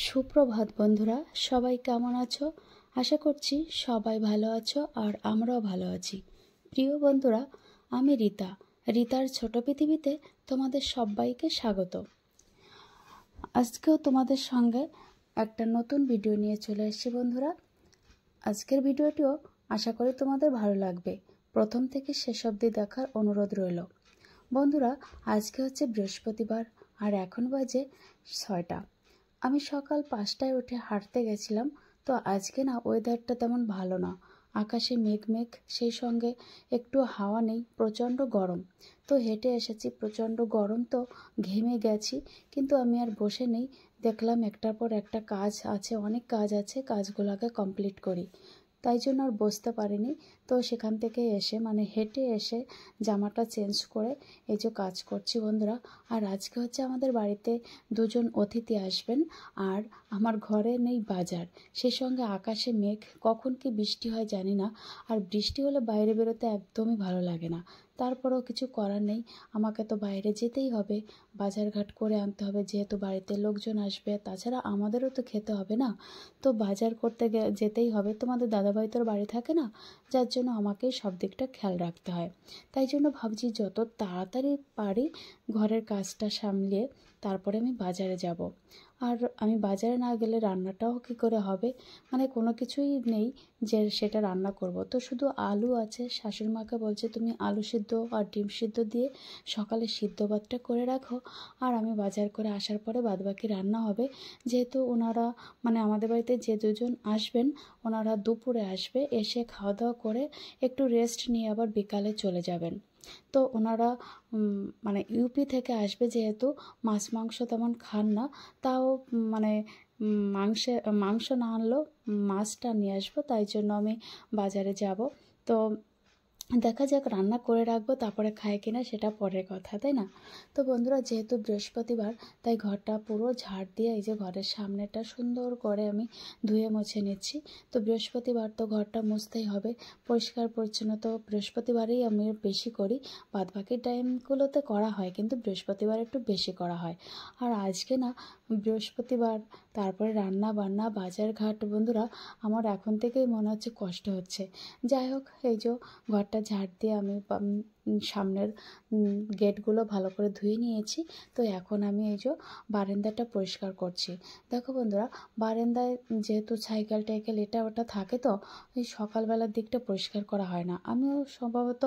সুপ্রভাত বন্ধুরা, সবাই কেমন আছো? আশা করছি সবাই ভালো আছো আর আমরাও ভালো আছি। প্রিয় বন্ধুরা, আমি রিতার ছোট পৃথিবীতে তোমাদের সবাইকে স্বাগত। আজকেও তোমাদের সঙ্গে একটা নতুন ভিডিও নিয়ে চলে এসেছি বন্ধুরা। আজকের ভিডিওটিও আশা করি তোমাদের ভালো লাগবে। প্রথম থেকে শেষ অবধি দেখার অনুরোধ রইল। বন্ধুরা, আজকে হচ্ছে বৃহস্পতিবার আর এখন বাজে 6টা। আমি সকাল 5টায় উঠে হাঁটতে গেছিলাম। তো আজকে না ওয়েদারটা তেমন ভালো না, আকাশে মেঘ মেঘ, সেই সঙ্গে একটু হাওয়া নেই, প্রচণ্ড গরম। তো হেঁটে এসেছি, প্রচণ্ড গরম, তো ঘেমে গেছি। কিন্তু আমি আর বসে নেই, দেখলাম একটার পর একটা কাজ আছে, অনেক কাজ আছে, কাজগুলোকে কমপ্লিট করি। তাই জন্য আর বসতে পারিনি। তো সেখান থেকে এসে হেঁটে এসে জামাটা চেঞ্জ করে এই যে কাজ করছি বন্ধুরা। আর আজকে হচ্ছে আমাদের বাড়িতে দুজন অতিথি আসবেন, আর আমার ঘরে নেই বাজার, সেই সঙ্গে আকাশে মেঘ, কখন কি বৃষ্টি হয় জানি না। আর বৃষ্টি হলে বাইরে বেরোতে একদমই ভালো লাগে না। তারপরেও কিছু করার নেই, আমাকে তো বাইরে যেতেই হবে, বাজারঘাট করে আনতে হবে, যেহেতু বাড়িতে লোকজন আসবে, তাছাড়া আমাদেরও তো খেতে হবে না। তো বাজার করতে যেতেই হবে। তোমাদের দাদাভাই তোর বাড়ি থাকে না, যার জন্য আমাকেই সব দিকটা খেয়াল রাখতে হয়। তাই জন্য ভাবছি যত তাড়াতাড়ি পারি ঘরের কাজটা সামলিয়ে তারপরে আমি বাজারে যাব। আর আমি বাজারে না গেলে রান্নাটাও কী করে হবে, কোনো কিছুই নেই যে সেটা রান্না করব। তো শুধু আলু আছে, শাশুড়ি মাকে বলছে তুমি আলু সিদ্ধ আর ডিম সিদ্ধ দিয়ে সকালে সিদ্ধ ভাতটা করে রাখো, আর আমি বাজার করে আসার পরে বাদবাকি রান্না হবে। যেহেতু ওনারা আমাদের বাড়িতে যে দুজন আসবেন, ওনারা দুপুরে আসবে, এসে খাওয়া দাওয়া করে একটু রেস্ট নিয়ে আবার বিকালে চলে যাবেন। তো ওনারা ইউপি থেকে আসবে, যেহেতু মাছ মাংস তেমন খান না, তাও মাংস না আনলেও মাছটা নিয়ে আসবো, তাই জন্য আমি বাজারে যাব। তো দেখা যাক, রান্না করে রাখবো, তারপরে খায় কিনা সেটা পরের কথা, তাই না? তো বন্ধুরা, যেহেতু বৃহস্পতিবার, তাই ঘরটা পুরো ঝাড় দিয়ে এই যে ঘরের সামনেটা সুন্দর করে আমি ধুয়ে মুছে নিচ্ছি। তো বৃহস্পতিবার তো ঘরটা মুছতেই হবে, পরিষ্কার পরিচ্ছন্ন তো বৃহস্পতিবারেই আমি বেশি করি। বাদবাকি টাইমগুলোতে করা হয়, কিন্তু বৃহস্পতিবার একটু বেশি করা হয়। আর আজকে না বৃহস্পতিবার, তারপরে রান্না বান্না বাজার ঘাট, বন্ধুরা আমার এখন থেকেই মনে হচ্ছে কষ্ট হচ্ছে। যাই হোক, এই যে ঘরটা ঝাড় দিয়ে আমি সামনের গেটগুলো ভালো করে ধুয়ে নিয়েছি। তো এখন আমি এই যে বারান্দাটা পরিষ্কার করছি। দেখো বন্ধুরা, বারান্দায় যেহেতু সাইকেল টাইকেল এটা ওটা থাকে, তো এই সকালবেলার দিকটা পরিষ্কার করা হয় না। আমিও সম্ভবত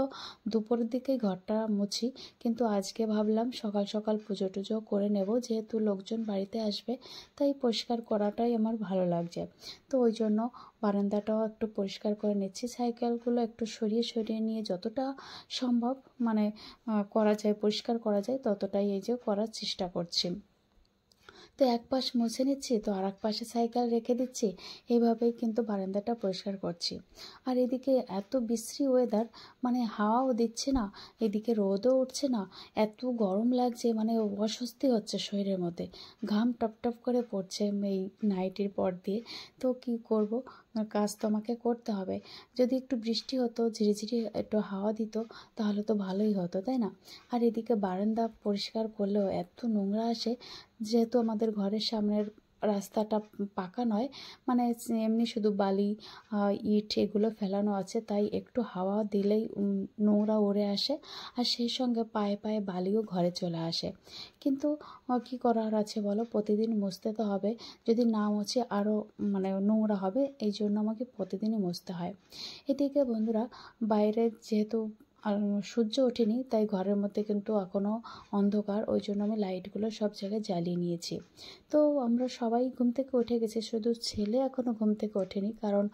দুপুরের দিকেই ঘরটা মুছি, কিন্তু আজকে ভাবলাম সকাল সকাল পুজো টুজো করে নেব, যেহেতু লোকজন বাড়িতে আসবে, তাই পরিষ্কার করাটাই আমার ভালো লাগছে। তো ওই জন্য বারান্দাটাও একটু পরিষ্কার করে নিচ্ছি, সাইকেলগুলো একটু সরিয়ে সরিয়ে নিয়ে যতটা সম্ভব করা যায়, পরিষ্কার করা যায়, ততটাই এই যে করার চেষ্টা করছি। তো এক পাশ মুছে নিচ্ছি, তো আর এক পাশে সাইকেল রেখে দিচ্ছি, এইভাবেই কিন্তু বারান্দাটা পরিষ্কার করছি। আর এদিকে এত বিশ্রী ওয়েদার, হাওয়াও দিচ্ছে না, এদিকে রোদও উঠছে না, এত গরম লাগছে, অস্বস্তি হচ্ছে শরীরের মধ্যে, ঘাম টপ টপ করে পড়ছে এই নাইটির পর দিয়ে। তো কি করব, কাজ তো আমাকে করতে হবে। যদি একটু বৃষ্টি হতো, ঝিরিঝিরি একটু হাওয়া দিত, তাহলে তো ভালোই হতো, তাই না? আর এদিকে বারান্দা পরিষ্কার করলেও এত নোংরা আসে, যেহেতু আমাদের ঘরের সামনের রাস্তাটা পাকা নয়, এমনি শুধু বালি ইট এগুলো ফেলানো আছে, তাই একটু হাওয়া দিলেই নোংরা উড়ে আসে, আর সেই সঙ্গে পায়ে পায়ে বালিও ঘরে চলে আসে। কিন্তু কি করার আছে বলো, প্রতিদিন মুছতে তো হবে, যদি না মুছে আরও নোংরা হবে, এই জন্য আমাকে প্রতিদিনই মুছতে হয়। এদিকে বন্ধুরা, বাইরে যেহেতু আর সূর্য ওঠেনি, তাই ঘরের মধ্যে কিন্তু এখনও অন্ধকার, ওই জন্য আমি লাইটগুলো সব জায়গায় জ্বালিয়ে নিয়েছি। তো আমরা সবাই ঘুম থেকে উঠে গেছি, শুধু ছেলে এখনও ঘুম থেকে ওঠেনি, কারণ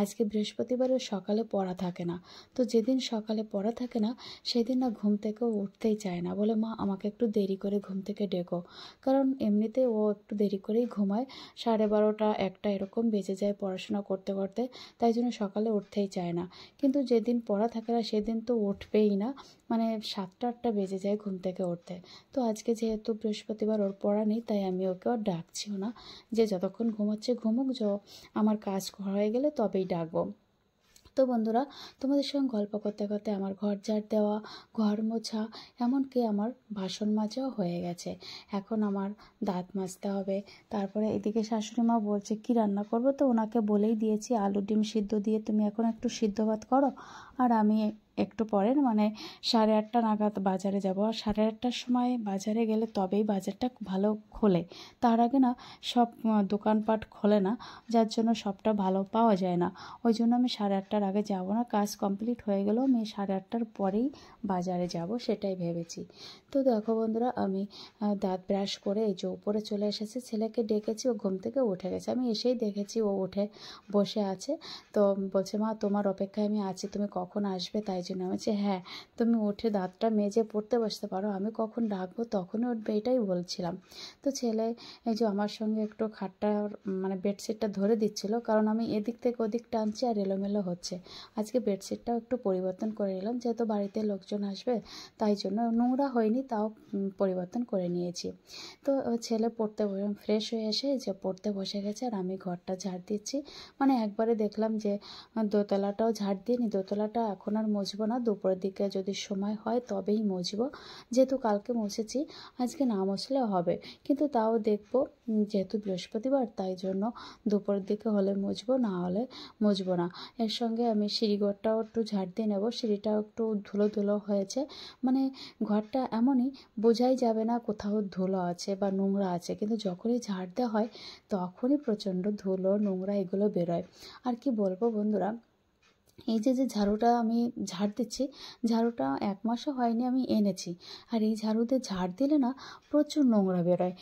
আজকে বৃহস্পতিবারের সকালে পড়া থাকে না। তো যেদিন সকালে পড়া থাকে না, সেদিন না ঘুম থেকে উঠতেই চায় না, বলে মা আমাকে একটু দেরি করে ঘুম থেকে ডেকো। কারণ এমনিতে ও একটু দেরি করেই ঘুমায়, 12:30 1টা এরকম বেজে যায় পড়াশোনা করতে করতে, তাই জন্য সকালে উঠতেই চায় না। কিন্তু যেদিন পড়া থাকে না, সেদিন তো উঠবেই না, 7টা 8টা বেজে যায় ঘুম থেকে উঠতে। তো আজকে যেহেতু বৃহস্পতিবার, ওর পড়া নেই, তাই আমি ওকে আর ডাকছিও না, যে যতক্ষণ ঘুমাচ্ছে ঘুমুক, আমার কাজ হয়ে গেলে তবেই ডাকবো। তো বন্ধুরা, তোমাদের সঙ্গে গল্প করতে করতে আমার ঘর ঝাড় দেওয়া, ঘর মোছা, এমনকি আমার বাসন মাজাও হয়ে গেছে। এখন আমার দাঁত মাজতে হবে। তারপরে এদিকে শাশুড়ি মা বলছে কি রান্না করব, তো ওনাকে বলেই দিয়েছি আলু ডিম সিদ্ধ দিয়ে তুমি এখন একটু সিদ্ধ ভাত করো, আর আমি একটু পরে 8:30 নাগাদ বাজারে যাব। আর 8:30টার সময় বাজারে গেলে তবেই বাজারটা ভালো খোলে, তার আগে না সব দোকানপাট খোলে না, যার জন্য সবটা ভালো পাওয়া যায় না। ওই জন্য আমি 8:30টার আগে যাব না, কাজ কমপ্লিট হয়ে গেলেও আমি 8:30টার পরেই বাজারে যাব, সেটাই ভেবেছি। তো দেখো বন্ধুরা, আমি দাঁত ব্রাশ করে এই যে উপরে চলে এসেছি, ছেলেকে ডেকেছি, ও ঘুম থেকে উঠে গেছে। আমি এসেই দেখেছি ও উঠে বসে আছে। তো বলছে মা তোমার অপেক্ষায় আমি আছি, তুমি কখন আসবে তাই জন্য। আমি বলছি হ্যাঁ, তুমি উঠে দাঁতটা মেজে পড়তে বসতে পারো, আমি কখন ডাকবো তখনই উঠবে, এটাই বলছিলাম। তো ছেলে এই যে আমার সঙ্গে একটু খাটটা বেডশিটটা ধরে দিচ্ছিল, কারণ আমি এদিক থেকে ওদিক টানছি আর এলোমেলো হচ্ছে। আজকে বেডশিটটাও একটু পরিবর্তন করে নিলাম, যেহেতু বাড়িতে লোকজন আসবে তাই জন্য। নোংরা হয়নি, তাও পরিবর্তন করে নিয়েছি। তো ছেলে পড়তে ফ্রেশ হয়ে এসে যে পড়তে বসে গেছে, আর আমি ঘরটা ঝাড় দিচ্ছি। একবারে দেখলাম যে দোতলাটাও ঝাড় দিইনি, দোতলাটা এখন আর মুছবো না, দুপুরের দিকে যদি সময় হয় তবেই মুছবো। যেহেতু কালকে মুছেছি, আজকে না মুছলেও হবে, কিন্তু তাও দেখবো, যেহেতু বৃহস্পতিবার তাই জন্য দুপুরের দিকে হলে মুছবো, না হলে মুছবো না। এর সঙ্গে আমি সিঁড়িঘরটাও একটু ঝাড় দিয়ে নেবো, সিঁড়িটাও একটু ধুলো ধুলো হয়েছে। ঘরটা এমনই, বোঝাই যাবে না কোথাও ধুলো আছে বা নোংরা আছে, কিন্তু যখনই ঝাড় দেওয়া হয় তখনই প্রচণ্ড ধুলো নোংরা এগুলো বেরোয়। আর কি বলবো বন্ধুরা, এই যে ঝাড়ুটা আমি ঝাড় দিচ্ছি, ঝাড়ুটা 1 মাসও হয়নি আমি এনেছি। আর এই ঝাড়ুতে ঝাড় দিলে না প্রচুর নোংরা বেরোয়,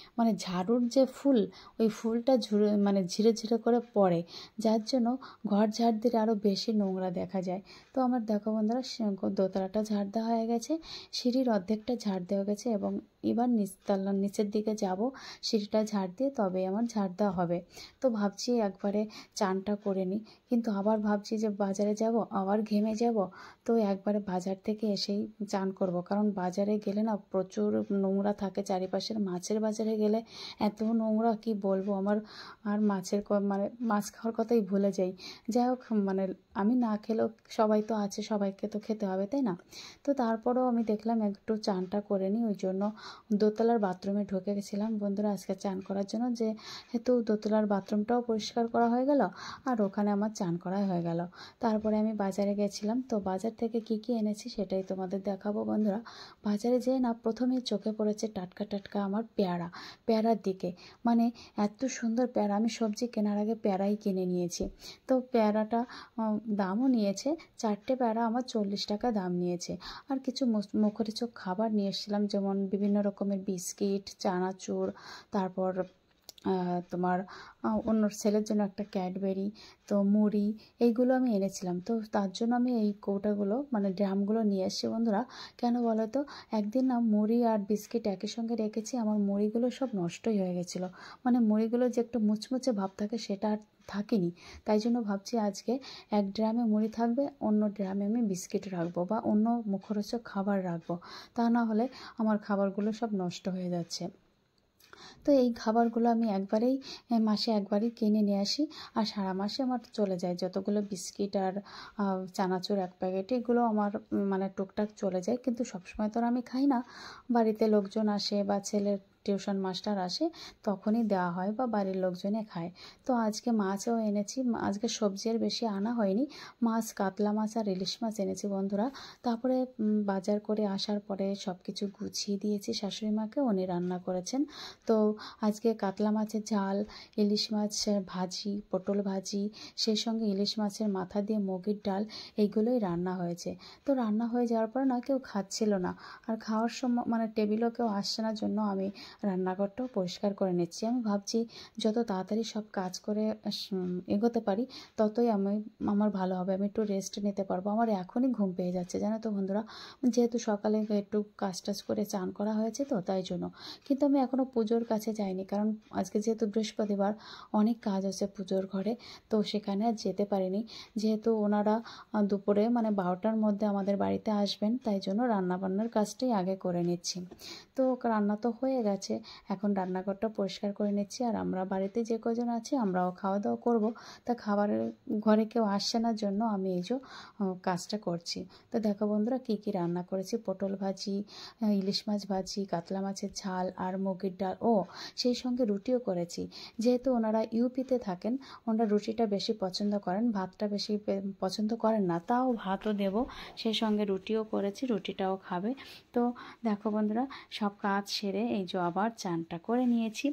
ঝাড়ুর যে ফুল, ওই ফুলটা ঝিরে ঝিরে করে পড়ে, যার জন্য ঘর ঝাড় দিলে আরও বেশি নোংরা দেখা যায়। তো আমার দেখো বন্ধুরা, দোতলাটা ঝাড় দেওয়া হয়ে গেছে, সিঁড়ির অর্ধেকটা ঝাড় দেওয়া গেছে, এবং এবার নিচের দিকে যাব, সিঁড়িটা ঝাড় দিয়ে তবে আমার ঝাড় দেওয়া হবে। তো ভাবছি একবারে চানটা করে নিই, কিন্তু আবার ভাবছি যে বাজারে যাব, আবার ঘেমে যাব, তো একবারে বাজার থেকে এসেই চান করব। কারণ বাজারে গেলে না প্রচুর নোংরা থাকে চারিপাশের। মাছের বাজারে গেলে এত নোংরা কি বলবো, আমার আর মাছ খাওয়ার কথাই ভুলে যাই। যাই হোক, আমি না খেলেও সবাই তো আছে, সবাইকে তো খেতে হবে, তাই না? তো তারপরেও আমি দেখলাম একটু চানটা করে নিই, ওই জন্য দোতলার বাথরুমে ঢুকে গেছিলাম বন্ধুরা আজকে চান করার জন্য, যেহেতু দোতলার বাথরুমটাও পরিষ্কার করা হয়ে গেল আর ওখানে আমার চান করা হয়ে গেল। তারপরে আমি বাজারে গেছিলাম, তো বাজার থেকে কি কি এনেছি সেটাই তোমাদের দেখাবো বন্ধুরা। বাজারে যেয়ে না প্রথমেই চোখে পড়েছে টাটকা টাটকা আমার পেয়ারার দিকে। এত সুন্দর পেয়ারা, আমি সবজি কেনার আগে পেয়ারাই কিনে নিয়েছি। তো পেয়ারাটা দামও নিয়েছে, 4টে পেয়ারা আমার 40 টাকা দাম নিয়েছে। আর কিছু মুখরোচক খাবার নিয়ে এসেছিলাম, যেমন বিভিন্ন রকমের বিস্কিট, চানাচুর, তারপর তোমার অন্য ছেলের জন্য একটা ক্যাডবেরি, তো মুড়ি, এইগুলো আমি এনেছিলাম। তো তার জন্য আমি এই কৌটাগুলো ড্রামগুলো নিয়ে এসেছি বন্ধুরা। কেন বলো তো, একদিন না মুড়ি আর বিস্কিট একই সঙ্গে রেখেছি, আমার মুড়িগুলো সব নষ্টই হয়ে গেছিলো। মুড়িগুলো যে একটু মুচমুচে ভাব থাকে সেটা আর থাকেনি। তাই জন্য ভাবছি আজকে এক ড্রামে মুড়ি থাকবে, অন্য ড্রামে আমি বিস্কিট রাখবো বা অন্য মুখরোচক খাবার রাখবো, তা না হলে আমার খাবারগুলো সব নষ্ট হয়ে যাচ্ছে। তো এই খাবারগুলো আমি মাসে একবারই কিনে নিয়ে আসি, আর সারা মাসে আমার চলে যায়। যতগুলো বিস্কিট আর চানাচুর 1 প্যাকেট, এগুলো আমার টুকটাক চলে যায়, কিন্তু সবসময় তো আর আমি খাই না। বাড়িতে লোকজন আসে বা ছেলের টিউশন মাস্টার আসে, তখনই দেওয়া হয় বা বাড়ির লোকজনে খায়। তো আজকে মাছও এনেছি, আজকে সবজি আর বেশি আনা হয়নি, মাছ, কাতলা মাছ আর ইলিশ মাছ এনেছি বন্ধুরা। তারপরে বাজার করে আসার পরে সব কিছু গুছিয়ে দিয়েছি শাশুড়ি মাকে, উনি রান্না করেছেন। তো আজকে কাতলা মাছের ঝাল, ইলিশ মাছের ভাজি, পটল ভাজি, সেই সঙ্গে ইলিশ মাছের মাথা দিয়ে মুগের ডাল, এইগুলোই রান্না হয়েছে। তো রান্না হয়ে যাওয়ার পর না কেউ খাচ্ছিল না, আর খাওয়ার সময় টেবিলও কেউ আসছে না, জন্য আমি রান্নাঘরটাও পরিষ্কার করে নিচ্ছি। আমি ভাবছি যত তাড়াতাড়ি সব কাজ করে এগোতে পারি ততই আমার ভালো হবে, আমি একটু রেস্ট নিতে পারবো। আমার এখনই ঘুম পেয়ে যাচ্ছে জানো তো বন্ধুরা, যেহেতু সকালে একটু কাজ করে চান করা হয়েছে, তো তাই জন্য। কিন্তু আমি এখনও পুজোর কাছে যাইনি, কারণ আজকে যেহেতু বৃহস্পতিবার, অনেক কাজ আছে পুজোর ঘরে, তো সেখানে আর যেতে পারিনি। যেহেতু ওনারা দুপুরে 12টার মধ্যে আমাদের বাড়িতে আসবেন, তাই জন্য রান্নাবান্নার কাজটাই আগে করে নিচ্ছি। তো রান্না তো হয়ে গেছে, আছে, এখন রান্নাঘরটা পরিষ্কার করে নিচ্ছি। আর আমরা বাড়িতে যে কজন আছি আমরাও খাওয়া দাওয়া করব, তা খাবারের ঘরে কেউ আসছে না জন্য আমি এই যে কাজটা করছি। তো দেখো বন্ধুরা কী কী রান্না করেছি, পটল ভাজি, ইলিশ মাছ ভাজি, কাতলা মাছের ঝাল আর মুগের ডাল, ও সেই সঙ্গে রুটিও করেছি। যেহেতু ওনারা ইউপিতে থাকেন, ওনারা রুটিটা বেশি পছন্দ করেন, ভাতটা বেশি পছন্দ করেন না, তাও ভাতও দেব, সেই সঙ্গে রুটিও করেছি, রুটিটাও খাবে। তো দেখো বন্ধুরা সব কাজ সেরে এই যে আবার চানটা করে নিয়েছি।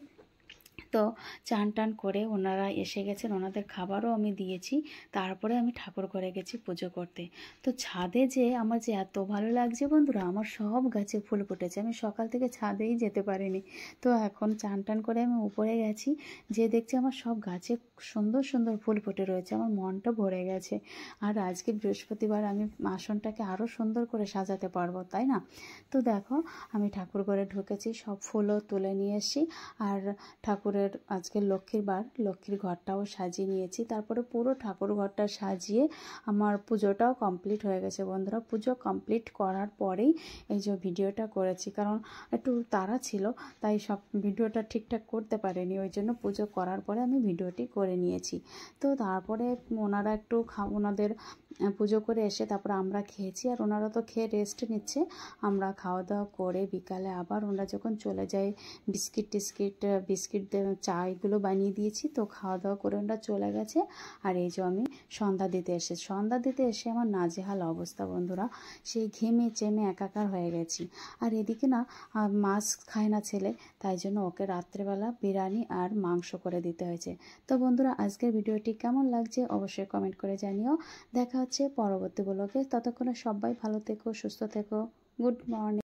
তো চান টান করে ওনারা এসে গেছেন, ওনাদের খাবারও আমি দিয়েছি, তারপরে আমি ঠাকুর ঘরে গেছি পুজো করতে। তো ছাদে যে আমার যে এত ভালো লাগছে বন্ধুরা, আমার সব গাছে ফুল ফুটেছে, আমি সকাল থেকে ছাদেই যেতে পারিনি। তো এখন চান টান করে আমি উপরে গেছি, যে দেখছি আমার সব গাছে সুন্দর সুন্দর ফুল ফুটে রয়েছে, আমার মনটা ভরে গেছে। আর আজকে বৃহস্পতিবার, আমি আসনটাকে আরও সুন্দর করে সাজাতে পারবো, তাই না? তো দেখো আমি ঠাকুর ঘরে ঢুকেছি, সব ফুলও তুলে নিয়ে এসেছি। আর ঠাকুরের আজকে লক্ষ্মীর বার, লক্ষ্মীর ঘরটাও সাজিয়ে নিয়েছি। তারপরে পুরো ঠাকুর ঘরটা সাজিয়ে আমার পুজোটাও কমপ্লিট হয়ে গেছে বন্ধুরা। পুজো কমপ্লিট করার পরেই এই যে ভিডিওটা করেছি, কারণ একটু তাড়া ছিল, তাই সব ভিডিওটা ঠিকঠাক করতে পারিনি, ওই জন্য পুজো করার পরে আমি ভিডিওটি করে নিয়েছি। তো তারপরে ওনারা একটু ওনাদের পুজো করে এসে তারপর আমরা খেয়েছি, আর ওনারা তো খেয়ে রেস্ট নিচ্ছে। আমরা খাওয়া দাওয়া করে বিকালে আবার ওনারা যখন চলে যায়, বিস্কিট চা এগুলো বানিয়ে দিয়েছি, তো খাওয়া দাওয়া করে ওনারা চলে গেছে। আর এই যে আমি সন্ধ্যা দিতে এসে আমার নাজেহাল অবস্থা বন্ধুরা, সেই ঘেমে চেমে একাকার হয়ে গেছি। আর এদিকে না মাছ খায় না ছেলে, তাই জন্য ওকে রাত্রেবেলা বিরিয়ানি আর মাংস করে দিতে হয়েছে। তো বন্ধুরা আজকের ভিডিওটি কেমন লাগছে অবশ্যই কমেন্ট করে জানিও। দেখা হচ্ছে পরবর্তী ব্লগে, ততক্ষণে সবাই ভালো থেকো, সুস্থ থেকো। Good morning.